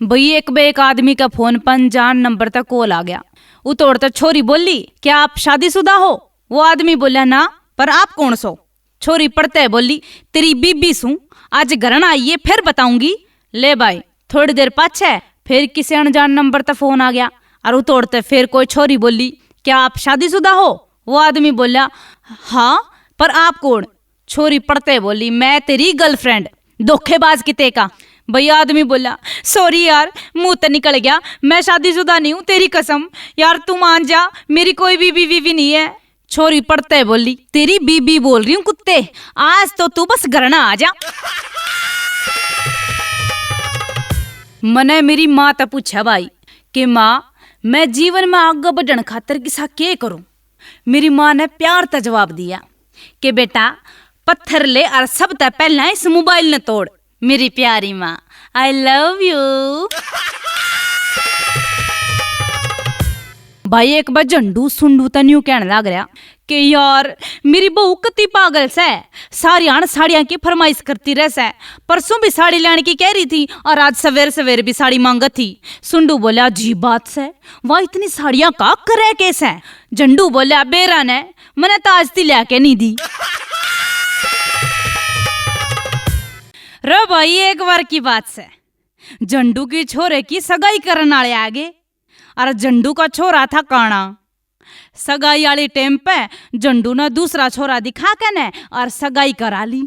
भई एक आदमी का फोन पर अनजान नंबर तक कॉल आ गया। उतोड़ता छोरी बोली, क्या आप शादीशुदा हो? वो आदमी बोला, ना, पर आप कौन सो? छोरी पढ़ते बोली, तेरी बीबी सू, आज घर आइए फिर बताऊंगी। ले भाई, थोड़ी देर पाछे फिर किसी अनजान नंबर तक फोन आ गया और उतोड़ते फिर कोई छोरी बोली, क्या आप शादीशुदा हो? वो आदमी बोला, हाँ, पर आप कौन? छोरी पढ़ते बोली, मैं तेरी गर्लफ्रेंड। धोखेबाज किते का। भैया आदमी बोला, सॉरी यार, मुंह तो निकल गया, मैं शादीशुदा नहीं हूँ, तेरी कसम यार, तू मान जा, मेरी कोई बीवी नहीं है। छोरी पढ़ते बोली, तेरी बीबी बोल रही हूँ कुत्ते, आज तो तू बस घर ना आ जा। मने मेरी माँ तो पूछा भाई कि माँ, मैं जीवन में आगे बढ़ने खातर किसा के करूं? मेरी माँ ने प्यार का जवाब दिया कि बेटा, पत्थर ले और सब तक पहले इस मोबाइल ने तोड़। मेरी प्यारी माँ, आई लव यू। भाई एक बार झंडू सुंडू तन्यू कहने लग रहा कि यार, मेरी बहू कति पागल से, साड़ियां की फरमाइश करती रह से। परसों भी साड़ी लेने की कह रही थी और आज सवेरे सवेरे भी साड़ी मांगा थी। सुंडू बोला, अजीब बात से, वह इतनी साड़ियां का करे कैसे? झंडू बोला, बेरा ने मैंने ताजती लेके नहीं दी। रे भाई एक बार की बात से झंडू की छोरे की सगाई करने वाले आगे और झंडू का छोरा था काना। सगाई वाली टाइम पे झंडू ने दूसरा छोरा दिखा के ने और सगाई करा ली।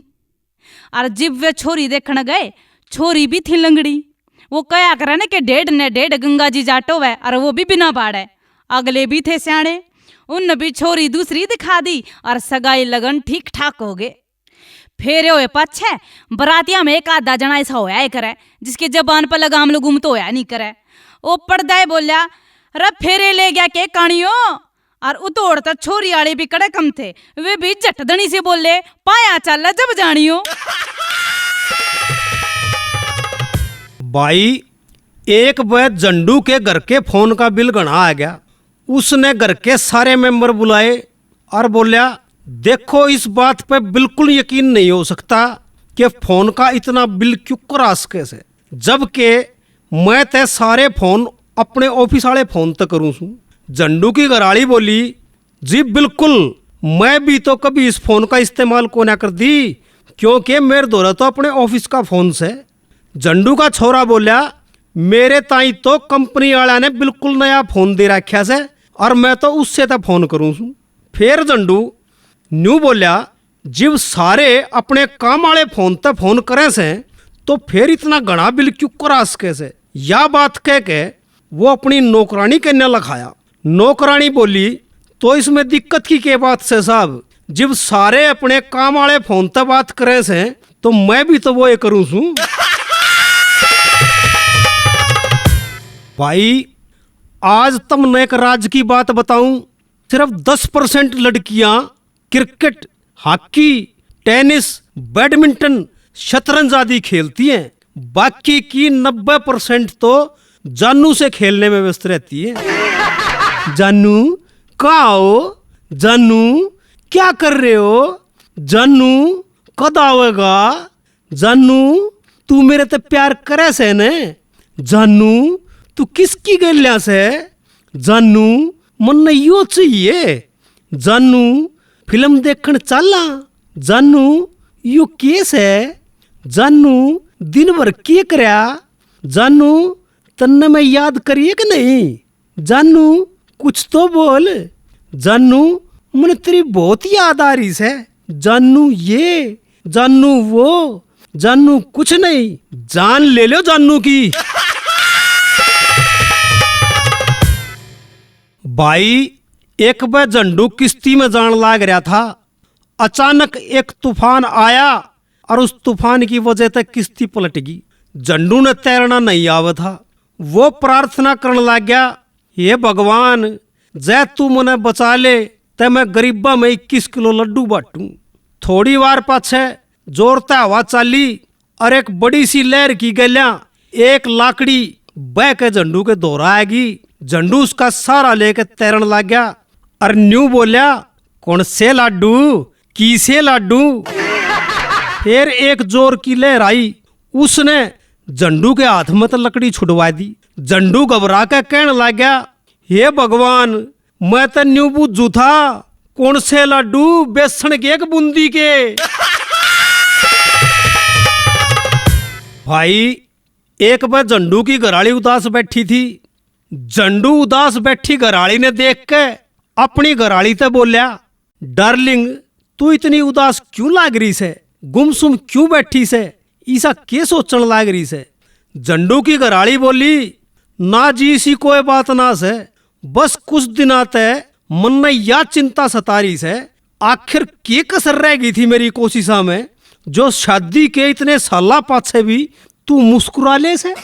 और जब वे छोरी देखने गए, छोरी भी थी लंगड़ी। वो कया करे ने कि 1.5 गंगा जी जाटो है और वो भी बिना बाड़े। अगले भी थे सियाणे, उन भी छोरी दूसरी दिखा दी और सगाई लगन ठीक ठाक हो गए। फेरे हुए पाछे बरातिया में एक आधा जना ऐसा होया करे जिसके जबान पर लगाम लगूम तो होया नहीं करे। ओ पर्दा बोलिया, रे फेरे ले गया के कानियो? और उतोड़ता छोरी आले भी कड़े कम थे, वे भी झटदनी से बोले, पाया चल जब जानियो। भाई एक बार झंडू के घर के फोन का बिल गणा आ गया। उसने घर के सारे मेंबर बुलाए और बोलिया, देखो, इस बात पे बिल्कुल यकीन नहीं हो सकता कि फोन का इतना बिल क्यों करा सके से, जबकि मैं ते सारे फोन अपने ऑफिस वाले फोन तक करूँ छू। झंडू की घराड़ी बोली, जी बिल्कुल, मैं भी तो कभी इस फोन का इस्तेमाल को ना कर दी, क्योंकि मेरे दौरा तो अपने ऑफिस का फोन से। झंडू का छोरा बोलिया, मेरे ताई तो कंपनी वाला ने बिल्कुल नया फोन दे रखा से और मैं तो उससे तो फोन करूँ छू। फिर झंडू न्यू बोलिया, जब सारे अपने काम वाले फोन तक फोन करे से तो फिर इतना घना बिल क्यों करा सके से? या बात कह के वो अपनी नौकरानी के न लखाया। नौकरानी बोली, तो इसमें दिक्कत की क्या बात से साहब, जब सारे अपने काम वाले फोन तक बात करे से तो मैं भी तो वो ये करूँ छू। भाई आज तुमने एक राज की बात बताऊं, सिर्फ 10% लड़कियां क्रिकेट, हॉकी, टेनिस, बैडमिंटन, शतरंज आदि खेलती हैं, बाकी की 90% तो जानू से खेलने में व्यस्त रहती है। जानू कहाँ हो? जानू क्या कर रहे हो? जानू कद आवेगा? जानू तू मेरे ते प्यार करे से ने? जानू तू किसकी गलिया से? जानू मन यो चाहिए। जानू फिल्म देखने चला? जानू यो केस है? जानू दिन भर क्या करया? जानू तन्ने मैं याद करिए कि नहीं? जानू कुछ तो बोल। जानू मन तेरी बहुत याद आ रही है। जानू ये, जानू वो, जानू कुछ नहीं, जान ले लो जानू की। भाई एक बार झंडू किश्ती में जान लाग रहा था। अचानक एक तूफान आया और उस तूफान की वजह से किश्ती पलट गई। झंडू ने तैरना नहीं आवा था। वो प्रार्थना करने लग गया, हे भगवान, जय तू मने बचा ले, ते मैं गरीबा में 21 किलो लड्डू बांटू। थोड़ी बार पाछे जोरता हवा चाली और एक बड़ी सी लहर की गलिया एक लाकड़ी बह के झंडू के दोहरा आएगी। झंडू उसका सहारा लेके तैरने लग गया और न्यू बोलिया, कौन से लाडू, की से लाडू? फिर एक जोर की लहर आई, उसने झंडू के हाथ में तो लकड़ी छुड़वा दी। झंडू घबरा के कहने लग गया, हे भगवान, मैं तो न्यू बुझू था, कौन से लड्डू, बेसन के एक बूंदी के। भाई एक बार झंडू की घराड़ी उदास बैठी थी। झंडू उदास बैठी घराड़ी ने देख के अपनी घराड़ी से बोलिया, डार्लिंग तू इतनी उदास क्यों लाग रही से, गुमसुम क्यों बैठी से, ऐसा क्या सोचने लाग रही से। झंडू की घराड़ी बोली, ना जी सी कोई बात ना से, बस कुछ दिना तय मन में या चिंता सता रही से, आखिर क्या कसर रह गई थी मेरी कोशिशा में, जो शादी के इतने साल पाछे भी तू मुस्कुरा ले से।